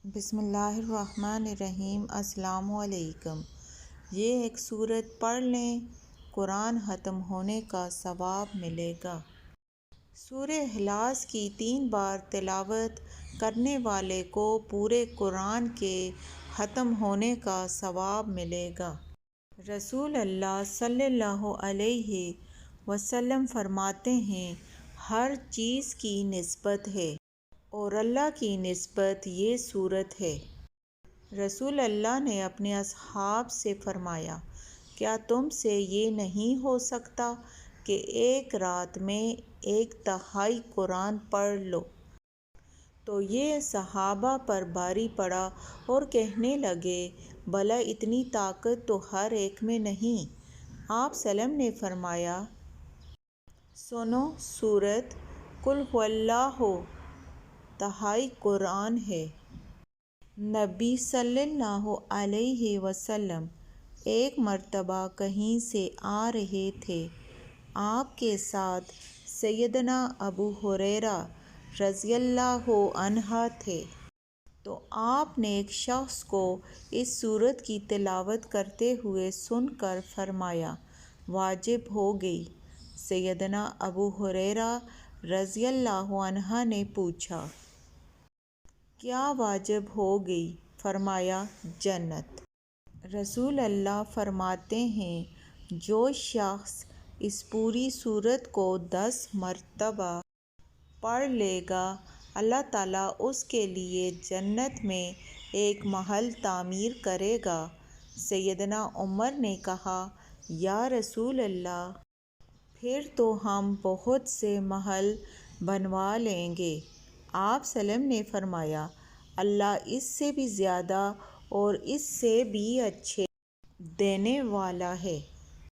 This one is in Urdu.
بسم اللہ الرحمن الرحیم۔ السلام علیکم۔ یہ ایک سورت پڑھ لیں، قرآن ختم ہونے کا ثواب ملے گا۔ سورہ اخلاص کی 3 بار تلاوت کرنے والے کو پورے قرآن کے ختم ہونے کا ثواب ملے گا۔ رسول اللہ صلی اللہ علیہ وسلم فرماتے ہیں، ہر چیز کی نسبت ہے اور اللہ کی نسبت یہ سورت ہے۔ رسول اللہ نے اپنے اصحاب سے فرمایا، کیا تم سے یہ نہیں ہو سکتا کہ ایک رات میں 1/3 قرآن پڑھ لو؟ تو یہ صحابہ پر بھاری پڑا اور کہنے لگے، بھلا اتنی طاقت تو ہر ایک میں نہیں۔ آپ ﷺ نے فرمایا، سنو، سورۃ قل ھو اللہ 1/3 قرآن ہے۔ نبی صلی اللہ علیہ وسلم ایک مرتبہ کہیں سے آ رہے تھے۔ آپ کے ساتھ سیدنا ابو ہریرہ رضی اللہ عنہ تھے۔ تو آپ نے ایک شخص کو اس سورت کی تلاوت کرتے ہوئے سن کر فرمایا، واجب ہو گئی۔ سیدنا ابو ہریرہ رضی اللہ عنہ نے پوچھا، کیا واجب ہو گئی؟ فرمایا، جنت۔ رسول اللہ فرماتے ہیں، جو شخص اس پوری سورت کو 10 مرتبہ پڑھ لے گا، اللہ تعالیٰ اس کے لیے جنت میں ایک محل تعمیر کرے گا۔ سیدنا عمر نے کہا، یا رسول اللہ! پھر تو ہم بہت سے محل بنوا لیں گے۔ آپ ﷺ نے فرمایا، اللہ اس سے بھی زیادہ اور اس سے بھی اچھے دینے والا ہے۔